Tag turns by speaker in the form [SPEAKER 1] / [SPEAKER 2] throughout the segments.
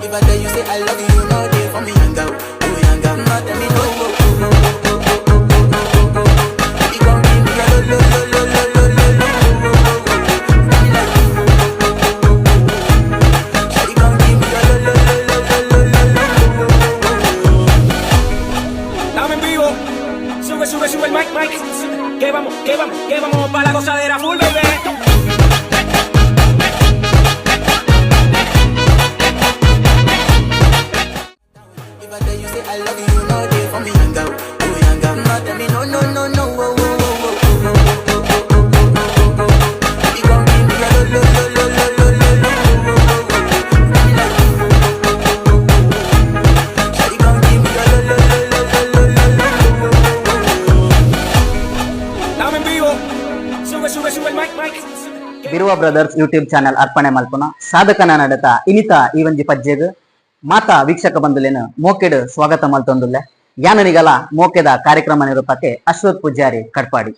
[SPEAKER 1] If I tell you say I love you, no day for me hang out, oh hang out. No tell me no, you gon' give me a lo lo lo lo lo lo lo. Tell me like, shawty gon' give me a lo lo lo lo lo lo lo.
[SPEAKER 2] Estamos en vivo, sube, sube, sube el mic, mic. Que vamos, que vamos, que vamos para la gozadera full, baby.
[SPEAKER 1] If I tell you say I love you, no day for me hang out, oh hang out. No tell me no no no no, oh oh oh oh oh. You gon' give me a lo lo lo lo lo lo lo. Tell me like, shawty gon' give me a lo lo lo lo lo lo lo.
[SPEAKER 2] Estamos en vivo, sube, sube, sube el mic, mic.
[SPEAKER 3] Biruva brothers YouTube channel ಅರ್ಪಣೆ ಮಲ್ಪುನ ಸಾಧಕನ ನಡತ ಇನಿತ ಈ ಒಂಜಿ ಪಜ್ಜೆಗ್ ಮಾತಾ ವೀಕ್ಷಕ ಬಂಧುಲೇನು ಮೋಕೆಡ್ ಸ್ವಾಗತ ಮಲ್ತೊಂದುಲ್ಲೆ ಯಾನನಿಗಲ ಮೋಕೆದ ಕಾರ್ಯಕ್ರಮ ನಿರೂಪಕ್ಕೆ ಅಶ್ವಥ್ ಪೂಜಾರಿ ಕಡ್ಪಾಡಿ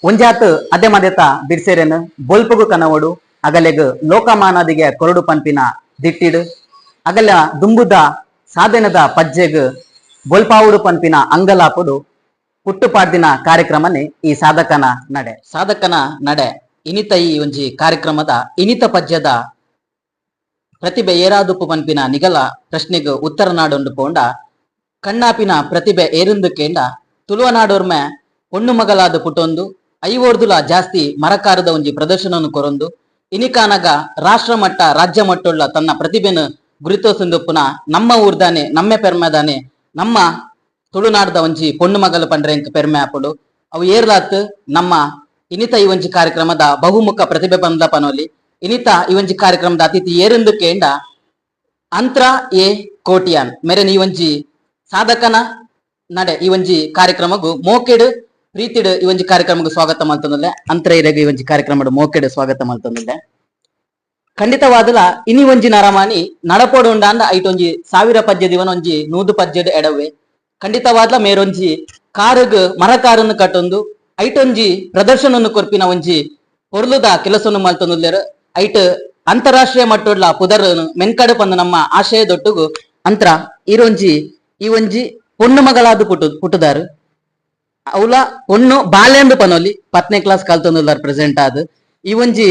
[SPEAKER 3] ಒಂಜಾತ್ ಅದೇ ಮದೆತ ಬಿಡ್ಸೇರೆನು ಬೊಲ್ಪಗು ಕನವಡು ಅಗಲೆಗ್ ಲೋಕಮಾನದಿಗೆ ಕೊರಡು ಪಂಪಿನ ದಿಟ್ಟಿಡು ಅಗಲ ದುಂಬುದ ಸಾಧನದ ಪಜ್ಜೆಗ್ ಬೊಲ್ಪಾವುಡು ಪಂಪಿನ ಅಂಗಲಾಪುಡು ಹುಟ್ಟುಪಾಡ್ದಿನ ಕಾರ್ಯಕ್ರಮನೇ ಈ ಸಾಧಕನ ನಡೆ ಇನಿತ ಈ ಒಂಜಿ ಕಾರ್ಯಕ್ರಮದ ಇನಿತ ಪದ್ಯದ ಪ್ರತಿಭೆ ಏರಾದುಪ್ಪು ಪನ್ಪಿನ ನಿಗಲ ಪ್ರಶ್ನೆಗೆ ಉತ್ತರ ನಾಡೊಂಡು ಪೋಂಡ ಕಣ್ಣಾಪಿನ ಪ್ರತಿಭೆ ಏರುಂದು ಕೇಂಡ ತುಳುವನಾಡೋರ್ಮೆ ಪೊಣ್ಣು ಮಗಲಾದ ಪುಟೊಂದು ಐವೋರ್ದುಲ ಜಾಸ್ತಿ ಮರಕಾರದ ಒಂಜಿ ಪ್ರದರ್ಶನವನ್ನು ಕೊರೊಂದು ಇನಿಕಾನಗ ರಾಷ್ಟ್ರ ಮಟ್ಟ ರಾಜ್ಯ ಮಟ್ಟುಳ್ಳ ತನ್ನ ಪ್ರತಿಭೆನು ಗುರುತೋಸುಂದುಪ್ಪುನ ನಮ್ಮ ಊರ್ದಾನೆ ನಮ್ಮೆ ಪೆರ್ಮೆದಾನೆ ನಮ್ಮ ತುಳುನಾಡದ ಒಂಜಿ ಪೊಣ್ಣು ಮಗಲು ಪಂಡ್ರೆಂಕ್ ಪೆರ್ಮೆ ಆಪುಡು ಅವು ಏರ್ಲಾತ್ ನಮ್ಮ ಇನಿತ ಈ ಒಂಜಿ ಕಾರ್ಯಕ್ರಮದ ಬಹುಮುಖ ಪ್ರತಿಭೆ ಬಂದ ಪನೋಲಿ ಇನಿತ ಈ ಒಂಜಿ ಕಾರ್ಯಕ್ರಮದ ಅತಿಥಿ ಏರೆಂದು ಕೇಂಡ ಅಂತ್ರ ಎ ಕೋಟಿಯಾನ್ ಮೇರೆನ್ ಈ ಒಂಜಿ ಸಾಧಕನ ನಡೆ ಈ ಒಂಜಿ ಕಾರ್ಯಕ್ರಮಗೂ ಮೋಕೆಡ್ ಪ್ರೀತಿಡ್ ಈ ಒಂಜಿ ಕಾರ್ಯಕ್ರಮಗೂ ಸ್ವಾಗತ ಮಲ್ತೊಂದುಲ್ಲೆ ಅಂತ್ರ ಇರೆಗ್ ಈ ಒಂಜಿ ಕಾರ್ಯಕ್ರಮದ ಮೋಕೆಡ್ ಸ್ವಾಗತ ಮಲ್ತೊಂದುಲ್ಲೆ ಖಂಡಿತವಾದಲ ಇನಿ ಒಂಜಿ ನರಮಾನಿ ನಡಪೋಡು ಉಂಡ ಅಂದ ಐಟೊಂಜಿ 1000 ಪದ್ಯ ದಿವನ ಒಂಜಿ 100 ಪದ್ಯದ ಎಡವೆ ಖಂಡಿತವಾದ್ಲ ಮೇರೊಂಜಿ ಕಾರುಗ್ ಮರಕಾರನ್ನು ಕಟ್ಟೊಂದು ಐಟೊಂಜಿ ಪ್ರದರ್ಶನವನ್ನು ಕೊರ್ಪಿನ ಒಂಜಿ ಪೊರ್ಲುದ ಕೆಲಸವನ್ನು ಮಲ್ತೊಂದುಲ್ಲೆರ್ ಐಟ್ ಅಂತಾರಾಷ್ಟ್ರೀಯ ಮಟ್ಟುಡ್ಲ ಪುದರ್ ಮೆನ್ಕಡೆ ಪಂದು ನಮ್ಮ ಆಶಯದೊಟ್ಟುಗು ಅಂತ್ರ ಈ ಒಂಜಿ ಪೊಣ್ಣು ಮಗಳಾದು ಪುಟ್ಟುದಾರು ಅವಲ ಪೊಣ್ಣು ಬಾಲ್ಯಂದು ಪನೋಲಿ 10ನೇ ಕ್ಲಾಸ್ ಕಲ್ತೊಂದುಲ್ಲಾರ್ ಪ್ರೆಸೆಂಟ್ ಆದ್ ಈ ಒಂಜಿ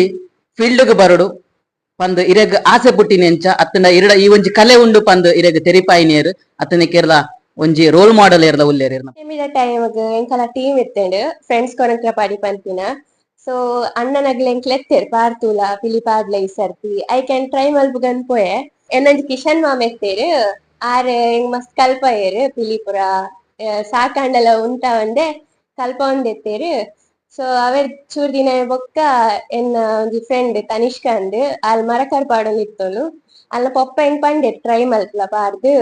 [SPEAKER 3] ಫೀಲ್ಡ್ಗ್ ಬರಡು ಪಂದ್ ಇರೆಗ್ ಆಸೆ ಪುಟ್ಟಿನೆಂಚ ಅತ್ತನ ಇರಡ ಈ ಒಂಜಿ ಕಲೆ ಉಂಡು ಪಂದ್ ಇರೆಗ್ ತೆರಿಪಾಯಿನೇರ್ ಅತ್ತನ ಕೇರಳ ಒಂಜಿ ರೋಲ್ ಮಾಡೆಲ್ ಏರ್ದ ಉಲ್ಲೇರ್
[SPEAKER 4] ಟೈಮ್ಗ್ ಎಂಕಲ ಟೀಮ್ ಎತ್ತೇಂಡ್ ಫ್ರೆಂಡ್ಸ್ ಕೊರಂಕ್ಲ ಪಾಡಿ ಪನ್ಪಿನ ಸೊ ಅಣ್ಣನಗ್ಲ ಎಂಕ್ಲ ಎತ್ತೇರ್ ಪಾರ್ತೂಲ ಪಿಲಿ ಪಾಡ್ಲ ಈ ಸರ್ತಿ ಐ ಕ್ಯಾನ್ ಟ್ರೈ ಮಲ್ಪುಗನ್ ಪೋಯೆ ಎನ್ನೊಂಜಿ ಕಿಶನ್ ಮಾಮ ಎತ್ತೇರ್ ಆರ್ ಎಂಗ್ ಮಸ್ತ್ ಕಲ್ಪ ಏರ್ ಪಿಲಿಪುರ ಸಾಕಾಂಡಲ ಉಂಟ ಒಂದೆ ಕಲ್ಪ ಒಂದ್ ಎತ್ತೇರ್ ಸೊ ಅವೇರ್ ಚೂರ್ ದಿನ ಬೊಕ್ಕ ಎನ್ನ ಒಂಜಿ ಫ್ರೆಂಡ್ ತನಿಷ್ಕಾ ಅಂದ್ ಆಲ್ ಮರಕರ್ ಪಾಡೊಂದು ಇತ್ತೋನು ಅಲ್ಲ ಪೊಪ್ಪ ಎಂಗ್ ಪಂಡೆ ಟ್ರೈ ಮಲ್ಪಲ ಪಾಡ್ದು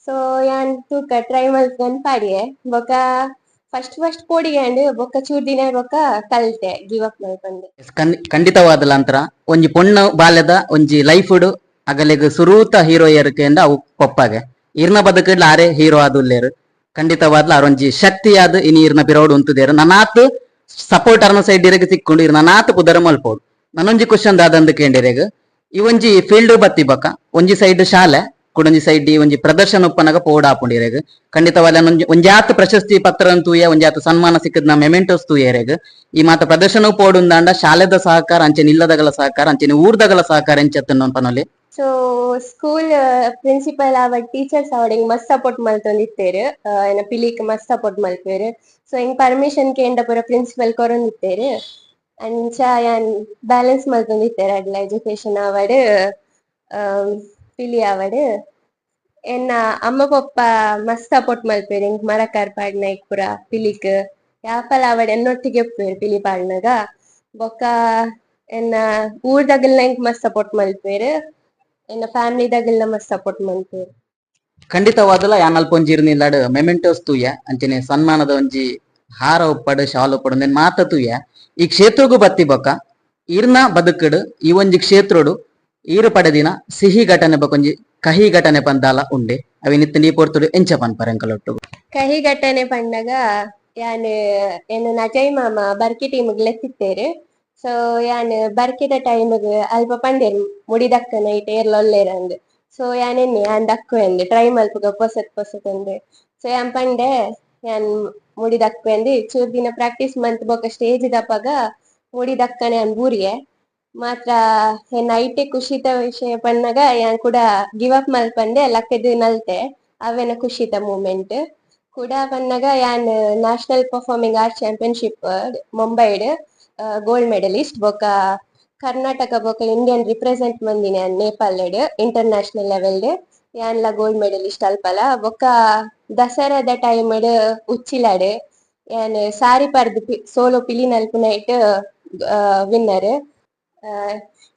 [SPEAKER 4] ಸೊ ಯಾನ್ ತೂಕ ಟ್ರೈ ಮಲ್ಪನ್ ಪಾಡಿಯೆ ಬೊಕ ಫಸ್ಟ್ ಪೋಡಿಗೆ ಬೊಕ್ಕ ಚೂರ್ ದಿನ ಬೊಕ್ಕ ಕಲ್ತೆ ಗಿವ್ ಅಪ್ ಮಲ್ಪಂದೆ
[SPEAKER 3] ಖಂಡಿತವಾದಲ ಅಂತರ ಒಂಜಿ ಪೊಣ್ಣು ಬಾಲ್ಯದ ಒಂಜಿ ಲೈಫ್ ಅಗಲೆಗ್ ಸುರೂತ ಹೀರೋ ಏರ್ಕೆಂಡ ಅವು ಕೊಪ್ಪಾಗೆ ಇರ್ನ ಬದುಕಡ್ಲ ಆರೆ ಹೀರೋ ಆದುಲ್ಲೇರು ಖಂಡಿತವಾದ್ಲ ಅರೊಂಜಿ ಶಕ್ತಿಯಾದ ಇನಿ ಇರ್ನ ಪಿರೌಡ್ ಉಂತುದೇರು ನನಾತ್ ಸಪೋರ್ಟ್ ಅರ್ನ ಸೈಡ್ ಇರೆಗ್ ಸಿಕ್ಕೊಂಡು ಇರ್ ನನಾತ್ ಪುದರ ಮಲ್ಪೋಡು ನನ್ನೊಂಜಿ ಕ್ವಶನ್ ದಾದಂದು ಕೇಂಡಿರೆಗ್ ಈ ಒಂಜಿ ಫೀಲ್ಡ್ ಬತ್ತಿ ಬಕ ಒಂಜಿ ಸೈಡ್ ಶಾಲೆ ಕುಡೊಂಜಿ ಸೈಡ್ ಒಂಜಿ ಪ್ರದರ್ಶನ ಉಪ್ಪನಗ ಪೋಡ ಆಪುಂಡಿರೆಗ್ ಖಂಡಿತವಾದ ಒಂಜಾತ್ ಪ್ರಶಸ್ತಿ ಪತ್ರ ತೂಯ ಒಂಜಾತ್ ಸನ್ಮಾನ ಸಿಕ್ಕದ ಮೆಮೆಂಟೋಸ್ ತೂಯರೆಗ್ ಈ ಮಾತ ಪ್ರದರ್ಶನ ಪೋಡುಂದಾಂಡ ಶಾಲೆದ ಸಹಕಾರ ಅಂಚೆನ ಇಲ್ಲದಗಲ ಸಹಕಾರ ಅಂಚೆನ ಊರ್ದಗಲ ಸಹಕಾರ ಎಂಚತ್ತನ್ನು ಪನೊಲಿ
[SPEAKER 4] ಸೊ ಸ್ಕೂಲ್ ಪ್ರಿನ್ಸಿಪಲ್ ಆವ ಟೀಚರ್ಸ್ ಅವಡ್ ಹಿಂಗ್ ಮಸ್ತ್ ಸಪೋರ್ಟ್ ಮಲ್ತೊಂದಿತ್ತೇರ್ ಏನ ಪಿಲಿಕ್ ಮಸ್ತ್ ಸಪೋರ್ಟ್ ಮಲ್ಪೇರ್ ಸೊ ಹಿಂಗ್ ಪರ್ಮಿಷನ್ ಕೇಂಡ ಪೂರ ಪ್ರಿನ್ಸಿಪಲ್ ಕೊರೊಂದಿತ್ತೇರ್ ಅಂಚ ಯಾನ್ ಬ್ಯಾಲೆನ್ಸ್ ಮಲ್ತೊಂದಿತ್ತೇರ್ ಅಡ್ಲ ಎಜುಕೇಶನ್ ಅವಡ್ ಪಿಲಿ ಅವಡ್ ಎನ್ನ ಅಮ್ಮ ಪಪ್ಪ ಮಸ್ತ್ ಸಪೋರ್ಟ್ ಮಲ್ಪೇರ್ ಹಿಂಗ್ ಮರಕಾರ್ ಪಾಡ್ನ ಪೂರ ಪಿಲಿಕ್ ಯಾಪಲ ಅವಡ್ ಎನ್ನೊಟ್ಟಿಗೆ ಒಪ್ಪೇರ್ ಪಿಲಿ ಪಾಡ್ನಗ ಬೊಕ್ಕ ಎನ್ನ ಊರ್ದಗಲ್ನ ಹಿಂಗ್ ಮಸ್ತ್ ಸಪೋರ್ಟ್ ಮಲ್ಪೇರ್ ಎನ್ನ ಫ್ಯಾಮಿಲಿದಾಗೆಲ್ಲ ಮಸ್ತ್ ಸಪೋರ್ಟ್ ಮಲ್ಪೇರ್
[SPEAKER 3] ಖಂಡಿತವಾದಲ ಯಾನ್ ಅಲ್ಪ ಒಂಜಿ ಇರ್ನಿಲ್ಲಾಡ್ ಮೆಮೆಂಟೋಸ್ ತೂಯ ಅಂಚನೆ ಸನ್ಮಾನದ ಒಂಜಿ ಹಾರ ಉಪ್ಪಡ್ ಶಾಲ್ ಉಪ್ಪಡ್ ನೆನ್ ಮಾತ ತೂಯ ಈ ಕ್ಷೇತ್ರಗೂ ಬತ್ತಿ ಬೊಕ್ಕ ಇರ್ನ ಬದುಕಡ್ ಈ ಒಂಜಿ ಕ್ಷೇತ್ರಡು ಈರು ಪಡೆದಿನ ಸಿಹಿ ಘಟನೆ ಬಕೊಂಜಿ ಕಹಿ ಘಟನೆ ಪಂದಾಲ ಉಂಡೆ ಅವಿನಿತ್ ನೀ ಪೊರ್ತುಡು ಎಂಚ ಪನ್ಪರೆಂಕಲೊಟ್ಟು
[SPEAKER 4] ಕಹಿ ಘಟನೆ ಪಂಡಗ ಯಾನ್ ಎನ್ನ ನಜೈ ಮಾಮ ಬರ್ಕಿ ಟೀಮ್ಗ್ ಲೆತ್ತಿತ್ತೇರ್ ಸೊ ಯಾನ್ ಬರ್ಕಿದ ಟೈಮ್ಗ್ ಅಲ್ಪ ಪಂಡೇರ್ ಮುಡಿದಕ್ಕನ ಇಟ್ ಏರ್ಲೊಲ್ಲೇರಂದ್ ಸೊ ಯಾನೆನ್ನೆ ಯಾನ್ ದಕ್ಕುವೆಂದೆ ಟ್ರೈ ಮಲ್ಪುಗ ಪೊಸತ್ ಅಂದೆ. ಸೊ ಯಾನ್ ಪಂಡೆ ಯಾನ್ ಮುಡಿ ದಕ್ಕುವೆಂದು ಚೂರ್ ದಿನ ಪ್ರಾಕ್ಟೀಸ್ ಮಂತ್ ಬೊಕ ಸ್ಟೇಜ್ ದಪ್ಪಗ ಮುಡಿ ದಕ್ಕನೆ ಅನ್ ಬೂರಿಯೆ ಮಾತ್ರ ಎನ್ನ ಐಟೆ ಖುಷಿತ ವಿಷಯ ಪನ್ನಗ ಯಾನ್ ಕೂಡ ಗಿವ್ ಅಪ್ ಮಲ್ಪಂದೆ ಲಕ್ಕದ ನಲ್ತೆ ಅವೆನ ಖುಷಿತ ಮೂಮೆಂಟ್ ಕೂಡ ಪನ್ನಗ ಯಾನ್ ನ್ಯಾಷನಲ್ ಪರ್ಫಾರ್ಮಿಂಗ್ ಆರ್ಟ್ ಚಾಂಪಿಯನ್ಶಿಪ್ ಮುಂಬೈಡ್ ಗೋಲ್ಡ್ ಮೆಡಲಿಸ್ಟ್ ಬೊಕ ಕರ್ನಾಟಕ ಬೊಕ ಇಂಡಿಯನ್ ರಿಪ್ರೆಸೆಂಟ್ ಮಂದಿನಿ ಯಾನ್ ನೇಪಾಳಡ್ ಇಂಟರ್ನ್ಯಾಷನಲ್ ಲೆವೆಲ್ಡ್ ಯಾನ್ಲ ಗೋಲ್ಡ್ ಮೆಡಲಿಸ್ಟ್ ಅಲ್ಪಲ ಬೊಕ ದಸರಾದ ಟೈಮ್ಡ್ ಉಚ್ಚಿಲಾಡ್ ಯಾನ್ ಸಾರಿ ಪರ್ದ್ ಸೋಲೋ ಪಿಲಿ ನಲ್ಪುನೈಟ್ ವಿನ್ನರ್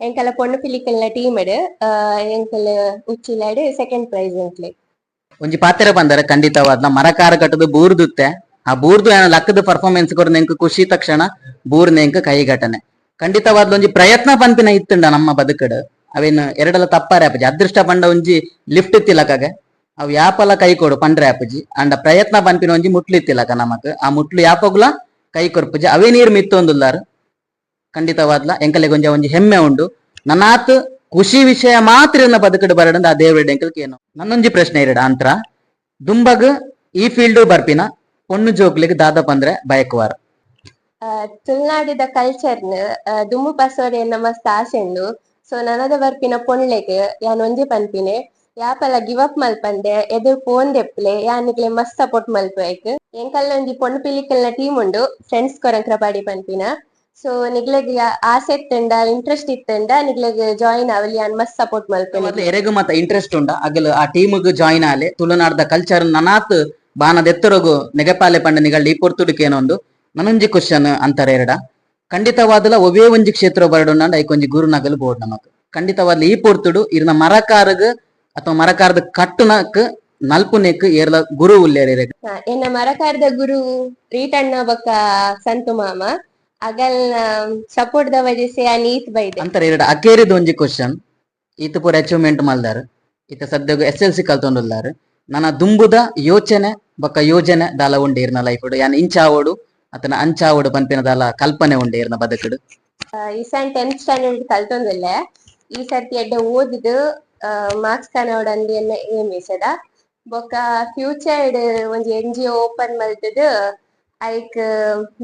[SPEAKER 4] ಎಂಕಲ ಪೊಣ್ಣು ಪಿಲಿಕಲ್ನ ಟೀಮ್ಡ್ ಎಂಕಲ್ ಉಚ್ಚಿಲಾಡ್ ಸೆಕೆಂಡ್ ಪ್ರೈಸ್ ಎಂಕ್ಲೆ.
[SPEAKER 3] ಒಂಜಿ ಪಾತೆರ ಬಂದರೆ ಖಂಡಿತವಾದ್ನ ಮರಕಾರ ಕಟ್ಟದು ಬೂರ್ದುತ್ತೆ ಆ ಬೂರ್ದು ಏನ ಲಕ್ಕದ ಪರ್ಫಾರ್ಮೆನ್ಸ್ ಕೊಡ ನೆಂಕ್ ಖುಷಿ ತಕ್ಷಣ ಬೂರ್ ನೆಂಕ್ ಕೈಘಟನೆ ಖಂಡಿತವಾದ್ಲ ಒಂಜಿ ಪ್ರಯತ್ನ ಪಂಪಿನ ಇತ್ತುಂಡ ನಮ್ಮ ಬದುಕಡ್ ಅವೇನು ಎರಡಲ ತಪ್ಪಾರೆ ಆಪಜಿ ಅದೃಷ್ಟ ಪಂಡ ಒಂಜಿ ಲಿಫ್ಟ್ ಇತ್ತಿಲಕಾಗೆ ಅವು ಯಾಪಲ ಕೈ ಕೊಡು ಪಂಡ್ರೆ ಆಪಜಿ ಅಂಡ ಪ್ರಯತ್ನ ಪಂಪಿನ ಒಂಜಿ ಮುಟ್ಲು ಇತ್ತಿಲಕ ನಮಕ್ ಆ ಮುಟ್ಲು ಯಾಪಗುಲ ಕೈ ಕೊರ್ಪುಜಿ ಅವೇ ನೀರು ಮಿತ್ತೊಂದುಲ್ಲಾರು ಖಂಡಿತವಾದ್ಲ ಎಂಕಲೆಗೆ ಒಂಜಿ ಹೆಮ್ಮೆ ಉಂಡು ನನ್ನಾತ್ ಖುಷಿ ವಿಷಯ ಮಾತ್ರ ಬದುಕಡು ಬರಡಂದ ಆ ದೇವ್ರ ಎಂಕಲ್ಗೆ ಏನು ನನ್ನೊಂಜಿ ಪ್ರಶ್ನೆ ಇರಡ ಅಂತ್ರ ದುಂಬಗ್ ಈ ಫೀಲ್ಡ್ ಬರ್ಪಿನ ಪೊಣ್ಣು ಜೋಕ್ಲಿಗೆ ದಾದ ಪಂದ್ರೆ ಬಯಕುವಾರ
[SPEAKER 4] ತುಳುನಾಡಿದ ಕಲ್ಚರ್ನ ದುಮ್ಮು ಪಸೋಡೆ ಮಸ್ತ್ ಆಸೆ ಉಂಡು. ಸೊ ನನದ ಬರ್ಪಿನ ಪೊಣ್ಲೆಗ್ ಯಾನ್ ಒಂಜಿ ಪನ್ಪಿನೆ ಯಾಪಲ ಗಿವ್ ಅಪ್ ಮಲ್ಪಂದೆ ಎದುರು ಪೋಂದೆಪ್ಲೆ ಯಾನಿಗ್ಲೆ ಮಸ್ತ್ ಸಪೋರ್ಟ್ ಮಲ್ಪುವೆಕ್ ಎಂಕಲ್ನ ಒಂಜಿ ಪೊಣ್ಣು ಪಿಲಿಕಲ್ನ ಟೀಮ್ ಉಂಡು ಫ್ರೆಂಡ್ಸ್ ಕೊರಂಕ್ರ ಪಾಡಿ ಪನ್ಪಿನ. ಸೊ ನಿಗ್ಲೆಗ್ ಆಸೆ ಇತ್ತಂಡ ಇಂಟ್ರೆಸ್ಟ್ ಇತ್ತಂಡ ನಿಗ್ಲೆಗ್ ಜಾಯಿನ್ ಆವಲಿ ಯಾನ್ ಮಸ್ತ್ ಸಪೋರ್ಟ್ ಮಲ್ಪುವೆ
[SPEAKER 3] ಎರೆಗು ಮತ್ತ ಇಂಟ್ರೆಸ್ಟ್ ಉಂಡ ಅಗಲ್ ಆ ಟೀಮ್ಗ್ ಜಾಯಿನ್ ಆಲೆ ತುಳುನಾಡ್ದ ಕಲ್ಚರ್ ನನಾತ್ ಬಾನದ ಎತ್ತರಗು ನೆಗಪಾಲೆ ಪಂಡ ನಿಗಲ್ ಈ ಪೊರ್ತುಡಿಕೆ ಏನೊಂದು ನನೊಂಜಿ ಕ್ವಶನ್ ಅಂತಾರೆ ಎರಡ ಖಂಡಿತವಾದಲ ಒವೇ ಒಂಜಿ ಕ್ಷೇತ್ರ ಬರಡುಂಡ ಐಕೊಂಜಿ ಗುರು ನಗಲು ಬೋರ್ಡ್ ನಮಕ್ ಖಂಡಿತವಾದ್ಲ ಈ ಪೊರ್ತುಡು ಇರ್ನ ಮರಕಾರಗ್ ಅಥವಾ ಮರಕಾರದ ಕಟ್ಟುನಕ್ ನಲ್ಪುನೆಕ್ ಏರ್ಲ ಗುರು ಉಲ್ಲೇರೆ
[SPEAKER 4] ಎನ್ನ ಮರಕಾರದ ಗುರು ರೀಟಣ್ಣ ಬೊಕ್ಕ ಸಂತು ಮಾಮ ಅಗಲ್ನ ಸಪೋರ್ಟ್ ದ ವಜೆಸೆ ಆ ನೀತ್ ಬೈದೆ
[SPEAKER 3] ಅಂತಾರೆ ಎರಡ ಅಕೇರಿದ ಒಂಜಿ ಕ್ವಶನ್ ಈತ ಪೂರ ಅಚೀವ್ಮೆಂಟ್ ಮಲ್ದಾರ್ ಈತ ಸದ್ಯಗ SLC ಕಲ್ತೊಂಡುಲ್ಲಾರು ನನ್ನ ದುಂಬುದ ಯೋಚನೆ ಬೊಕ್ಕ ಯೋಜನೆ ದಾಲ ಉಂಡೆ ಇರ್ನ ಲೈಫ್ ಯಾನ್ ಇಂಚಾವೋಡು ಅತನ ಅಂಚಾವೋಡು ಪನ್ಪಿನ ದಾಲ ಕಲ್ಪನೆ ಉಂಡೆ ಇರ್ನ ಬದುಕುಡು.
[SPEAKER 4] ಈ ಸನ್ 10th ಸ್ಟ್ಯಾಂಡರ್ಡ್ ಕಲ್ತೊಂದುಲ್ಲೆ ಈ ಸರ್ತಿ ಎಡ್ಡೆ ಓದಿದು ಮಾರ್ಕ್ಸ್ ಕನೋಡಂದು ಎನ್ನ ಏಮ್ ಇಸದ ಬೊಕ್ಕ ಫ್ಯೂಚರ್ಡ್ ಒಂಜಿ NGO ಓಪನ್ ಮಲ್ತದು ಐಕ್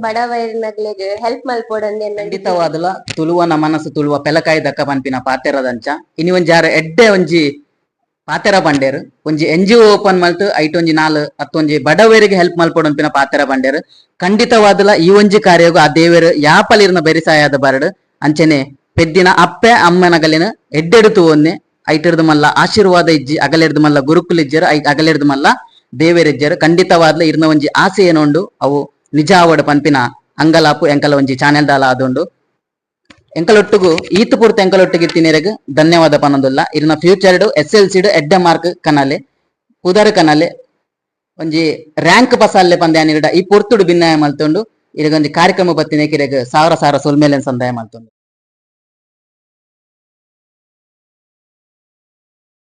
[SPEAKER 4] ಬಡವರ್ನಗ್ಲೆಗ್ ಹೆಲ್ಪ್ ಮಲ್ಪೋಡಂದೆ
[SPEAKER 3] ಖಂಡಿತವಾದಲ ತುಳುವನ ಮನಸ್ಸು ತುಳುವ ಪೆಲಕಾಯಿ ದಕ್ಕ ಪನ್ಪಿನ ಪಾತೆರದಂಚ ಇನಿ ಒಂಜಿ ಆರ ಎಡ್ಡೆ ಒಂಜಿ ಪಾತೆರ ಬಂಡೇರು ಒಂಜಿ NGO ಓಪನ್ ಮಲ್ತು ಐಟ್ ಒಂಜಿ 4-10 ಬಡವರಿಗೆ ಹೆಲ್ಪ್ ಮಲ್ಪೋಡಂಪಿನ ಪಾತೆರ ಬಂಡೇರು ಖಂಡಿತವಾದಲ ಈ ಒಂಜಿ ಕಾರ್ಯಗು ಆ ದೇವರು ಯಾಪಲಿರ್ನ ಬೆರಿಸಾಯದ ಬರಡು ಅಂಚನೆ ಪೆದ್ದಿನ ಅಪ್ಪೆ ಅಮ್ಮನಗಲಿನ ಎಡ್ಡೆಡುತು ಒನ್ನೆ ಐಟಿರ್ದು ಮಲ್ಲ ಆಶೀರ್ವಾದ ಇಜ್ಜಿ ಅಗಲೆರ್ದು ಮಲ್ಲ ಗುರುಕುಲ್ ಇಜ್ಜರು ಅಗಲೆರ್ದು ಮಲ್ಲ ದೇವೇರಿಜ್ಜರು ಖಂಡಿತವಾದ್ಲ ಇರ್ನ ಒಂಜಿ ಆಸೆ ಏನೊಂಡು ಅವು ನಿಜ ಆವಡ್ ಪನ್ಪಿನ ಅಂಗಲಾಪು ಎಂಕಲ ಒಂಜಿ ಚಾನೆಲ್ ದಾಲ ಆದುಂಡು ಎಂಕಲೊಟ್ಟುಗು ಈತ್ ಪೂರ್ತಿ ಎಂಕಲೊಟ್ಟಿಗೆ ತಿನ್ನಿರೆಗ್ ಧನ್ಯವಾದ ಪನ್ನೊಂದುಲ್ಲ ಇರ್ನ ಫ್ಯೂಚರ್ಡ್ SLC ಎಡ್ಡೆ ಮಾರ್ಕ್ ಕನಲೆ ಉದರ್ ಕನಲೆ ಒಂಜಿ ರ್ಯಾಂಕ್ ಪಸಾಲೆ ಪಂದ್ಯಾನಿರ್ಡ ಈ ಪೊರ್ತುಡು ಭಿನ್ನಾಯ ಮಲ್ತೊಂಡು ಇರಗೊಂಜಿ ಕಾರ್ಯಕ್ರಮ ಬತ್ತಿನ ಕಿರೆಗ್ ಸಾವಿರ ಸೊಲ್ಮೇಲೆನ್ ಸಂದಾಯ ಮಲ್ತೊಂಡು.